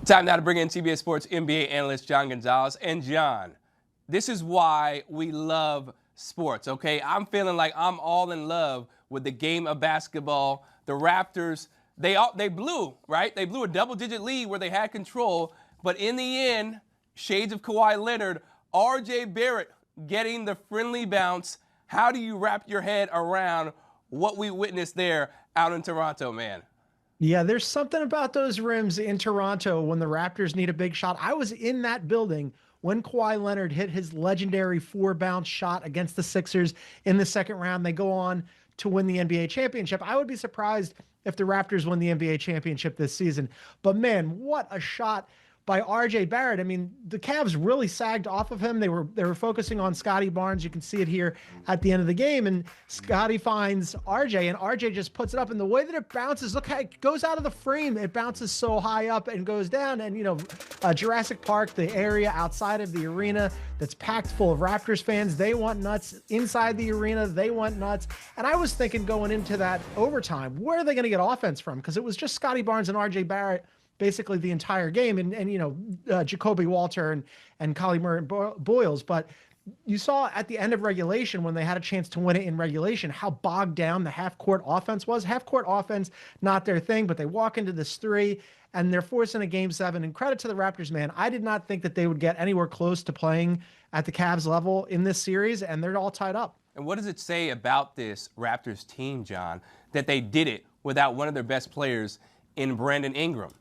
Time now to bring in CBS Sports NBA analyst John Gonzalez. And John, this is why we love sports, okay? I'm feeling like I'm all in love with the game of basketball. The Raptors, they blew, right? They blew a double-digit lead where they had control. But in the end, shades of Kawhi Leonard, R.J. Barrett getting the friendly bounce. How do you wrap your head around what we witnessed there out in Toronto, man? Yeah, there's something about those rims in Toronto when the Raptors need a big shot. I was in that building when Kawhi Leonard hit his legendary 4-bounce shot against the Sixers in the second round. They go on to win the NBA championship. I would be surprised if the Raptors win the NBA championship this season. But man, what a shot by R.J. Barrett. I mean, the Cavs really sagged off of him. They were focusing on Scottie Barnes. You can see it here at the end of the game. And Scottie finds R.J. and R.J. just puts it up. And the way that it bounces, look how it goes out of the frame. It bounces so high up and goes down. And, you know, Jurassic Park, the area outside of the arena that's packed full of Raptors fans, they want nuts. Inside the arena, they want nuts. And I was thinking going into that overtime, where are they going to get offense from? Because it was just Scottie Barnes and R.J. Barrett basically the entire game, and you know, Jacoby Walter and Collie Murray Boyles. But you saw at the end of regulation, when they had a chance to win it in regulation, how bogged down the half-court offense was. Half-court offense, not their thing, but they walk into this 3, and they're forcing a Game 7. And credit to the Raptors, man. I did not think that they would get anywhere close to playing at the Cavs level in this series, and they're all tied up. And what does it say about this Raptors team, John, that they did it without one of their best players in Brandon Ingram?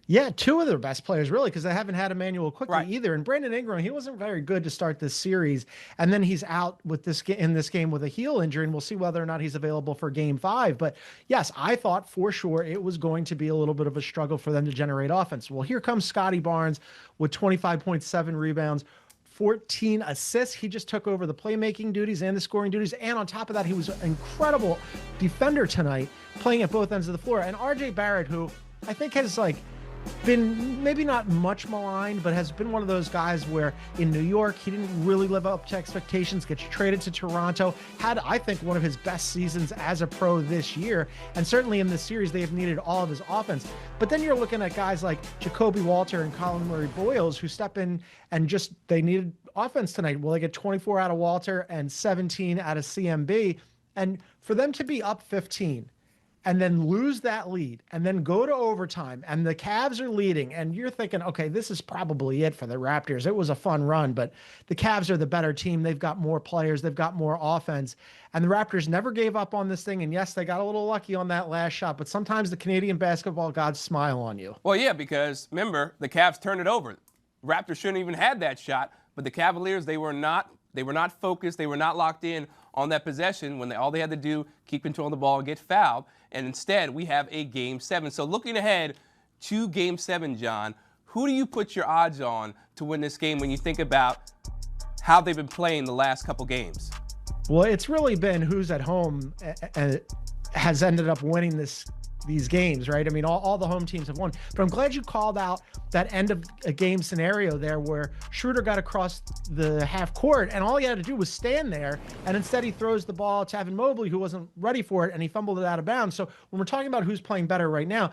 Yeah, 2 of their best players, really, because they haven't had Emmanuel quickly either. And Brandon Ingram, he wasn't very good to start this series. And then he's out with in this game with a heel injury, and we'll see whether or not he's available for Game 5. But yes, I thought for sure it was going to be a little bit of a struggle for them to generate offense. Well, here comes Scottie Barnes with 25.7 rebounds, 14 assists. He just took over the playmaking duties and the scoring duties. And on top of that, he was an incredible defender tonight, playing at both ends of the floor. And R.J. Barrett, who I think has been maybe not much maligned, but has been one of those guys where in New York, he didn't really live up to expectations, gets traded to Toronto, had, I think, one of his best seasons as a pro this year. And certainly in this series, they have needed all of his offense. But then you're looking at guys like Jacoby Walter and Collie Murray Boyles, who step in and they needed offense tonight. Well, they get 24 out of Walter and 17 out of CMB. And for them to be up 15 and then lose that lead, and then go to overtime, and the Cavs are leading, and you're thinking, okay, this is probably it for the Raptors. It was a fun run, but the Cavs are the better team. They've got more players. They've got more offense. And the Raptors never gave up on this thing, and yes, they got a little lucky on that last shot, but sometimes the Canadian basketball gods smile on you. Well, yeah, because remember, the Cavs turned it over. Raptors shouldn't even had that shot, but the Cavaliers, they were not focused. They were not locked in on that possession when all they had to do, keep control of the ball and get fouled. And instead, we have a Game 7. So looking ahead to Game 7, John, who do you put your odds on to win this game when you think about how they've been playing the last couple games? Well, it's really been who's at home has ended up winning these games, right? I mean, all the home teams have won. But I'm glad you called out that end of a game scenario there where Schroeder got across the half court and all he had to do was stand there, and instead he throws the ball to Evan Mobley, who wasn't ready for it, and he fumbled it out of bounds. So when we're talking about who's playing better right now,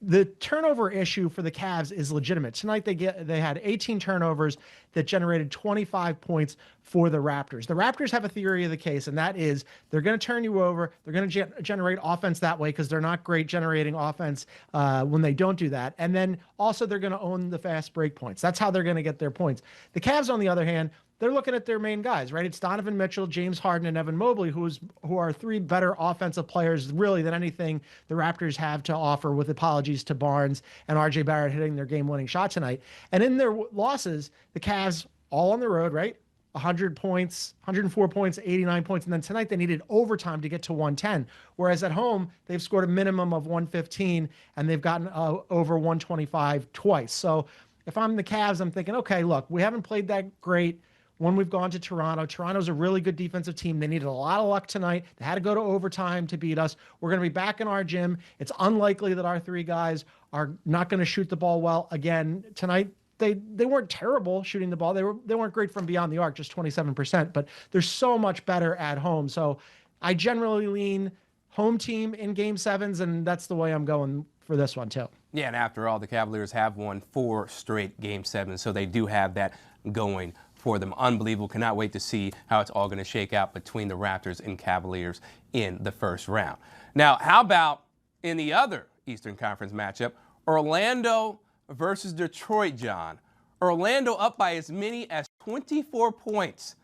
the turnover issue for the Cavs is legitimate. Tonight they had 18 turnovers that generated 25 points for the Raptors. The Raptors have a theory of the case, and that is they're going to turn you over. They're going to generate offense that way because they're not great generating offense when they don't do that. And then also they're going to own the fast break points. That's how they're going to get their points. The Cavs, on the other hand, they're looking at their main guys, right? It's Donovan Mitchell, James Harden, and Evan Mobley, who are 3 better offensive players, really, than anything the Raptors have to offer, with apologies to Barnes and R.J. Barrett hitting their game-winning shot tonight. And in their losses, the Cavs, all on the road, right? 100 points, 104 points, 89 points. And then tonight they needed overtime to get to 110. Whereas at home, they've scored a minimum of 115, and they've gotten over 125 twice. So if I'm the Cavs, I'm thinking, okay, look, we haven't played that great when we've gone to Toronto. Toronto's a really good defensive team. They needed a lot of luck tonight. They had to go to overtime to beat us. We're going to be back in our gym. It's unlikely that our 3 guys are not going to shoot the ball well again tonight. They weren't terrible shooting the ball. They weren't great from beyond the arc, just 27%, but they're so much better at home. So I generally lean home team in Game 7s, and that's the way I'm going for this one too. Yeah, and after all, the Cavaliers have won 4 straight Game 7s, so they do have that going for them. Unbelievable. Cannot wait to see how it's all going to shake out between the Raptors and Cavaliers in the first round. Now, how about in the other Eastern Conference matchup, Orlando versus Detroit, John? Orlando up by as many as 24 points,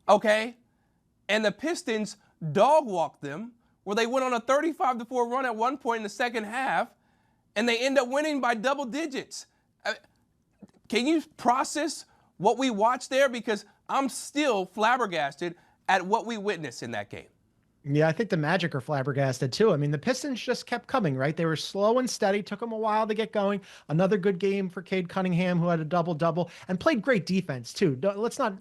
okay? And the Pistons dog-walked them, where they went on a 35-4 run at one point in the second half, and they end up winning by double digits. Can you process what we watched there? Because I'm still flabbergasted at what we witnessed in that game. Yeah, I think the Magic are flabbergasted too. I mean, the Pistons just kept coming, right? They were slow and steady, took them a while to get going. Another good game for Cade Cunningham, who had a double-double and played great defense too. Let's not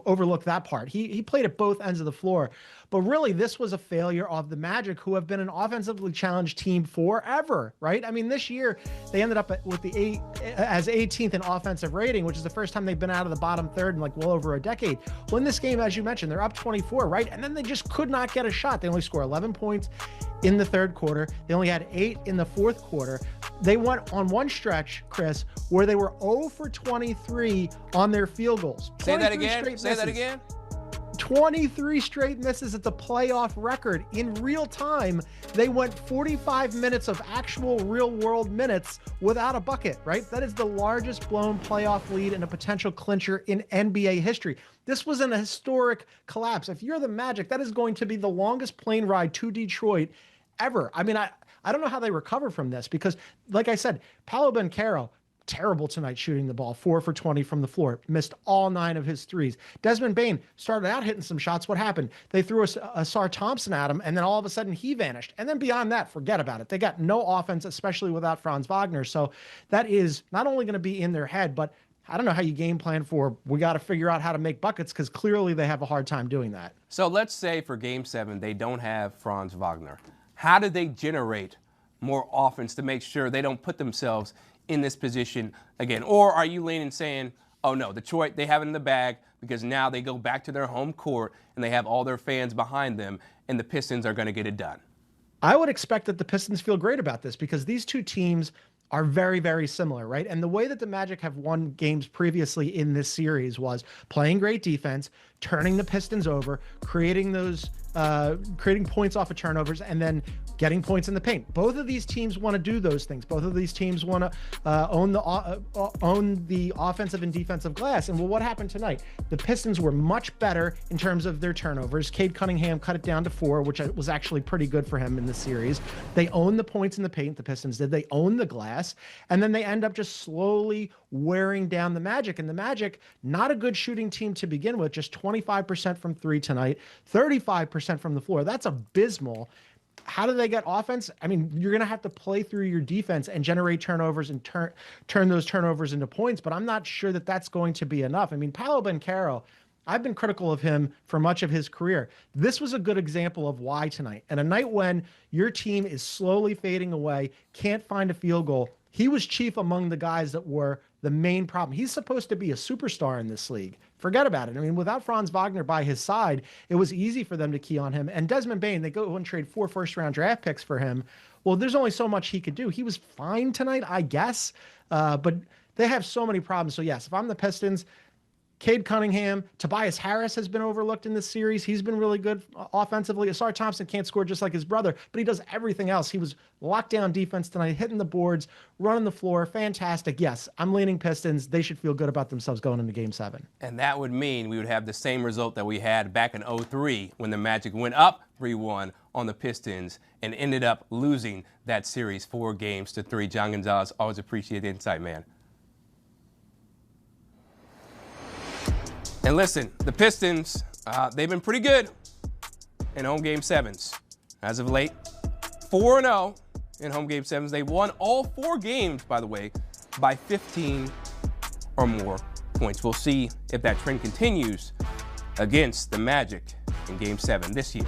overlook that part. He played at both ends of the floor. But really, this was a failure of the Magic, who have been an offensively challenged team forever, right? I mean, this year, they ended up with as 18th in offensive rating, which is the first time they've been out of the bottom third in like well over a decade. Well, in this game, as you mentioned, they're up 24, right? And then they just could not get a shot. They only score 11 points in the third quarter. They only had 8 in the fourth quarter. They went on one stretch, Chris, where they were 0 for 23 on their field goals. Say that again. Say that again. 23 straight misses. It's a playoff record. In real time, they went 45 minutes of actual real-world minutes without a bucket, right? That is the largest blown playoff lead and a potential clincher in NBA history. This was an historic collapse. If you're the Magic, that is going to be the longest plane ride to Detroit ever. I mean, I don't know how they recover from this because, like I said, Paolo Banchero, terrible tonight shooting the ball, 4 for 20 from the floor, missed all 9 of his threes. Desmond Bane started out hitting some shots. What happened? They threw a Sar Thompson at him, and then all of a sudden he vanished. And then beyond that, forget about it. They got no offense, especially without Franz Wagner. So that is not only going to be in their head, but I don't know how you game plan for, we got to figure out how to make buckets, because clearly they have a hard time doing that. So let's say for Game 7, they don't have Franz Wagner. How do they generate more offense to make sure they don't put themselves in this position again? Or are you leaning saying, oh no, Detroit, they have it in the bag because now they go back to their home court and they have all their fans behind them and the Pistons are going to get it done? I would expect that the Pistons feel great about this because these two teams are very, very similar, right? And the way that the Magic have won games previously in this series was playing great defense, turning the Pistons over, creating points off of turnovers, and then getting points in the paint. Both of these teams want to do those things. Both of these teams want to own the offensive and defensive glass. And well, what happened tonight? The Pistons were much better in terms of their turnovers. Cade Cunningham cut it down to 4, which was actually pretty good for him in this series. They owned the points in the paint, the Pistons did. They owned the glass. And then they end up just slowly wearing down the Magic. And the Magic, not a good shooting team to begin with, just 25% from 3 tonight, 35% from the floor. That's abysmal. How do they get offense? I mean, you're going to have to play through your defense and generate turnovers and turn those turnovers into points, but I'm not sure that that's going to be enough. I mean, Paolo Banchero, I've been critical of him for much of his career. This was a good example of why tonight. And a night when your team is slowly fading away, can't find a field goal, he was chief among the guys that were the main problem. He's supposed to be a superstar in this league. Forget about it. I mean, without Franz Wagner by his side, it was easy for them to key on him. And Desmond Bane, they go and trade 4 first-round draft picks for him. Well, there's only so much he could do. He was fine tonight, I guess, but they have so many problems. So, yes, if I'm the Pistons, Cade Cunningham, Tobias Harris has been overlooked in this series. He's been really good offensively. Sar Thompson can't score just like his brother, but he does everything else. He was locked down defense tonight, hitting the boards, running the floor. Fantastic. Yes, I'm leaning Pistons. They should feel good about themselves going into Game 7. And that would mean we would have the same result that we had back in 2003 when the Magic went up 3-1 on the Pistons and ended up losing that series 4-3. John Gonzalez, always appreciate the insight, man. And listen, the Pistons, they've been pretty good in home Game 7s. As of late, 4-0 in home Game 7s. They won all 4 games, by the way, by 15 or more points. We'll see if that trend continues against the Magic in Game 7 this year.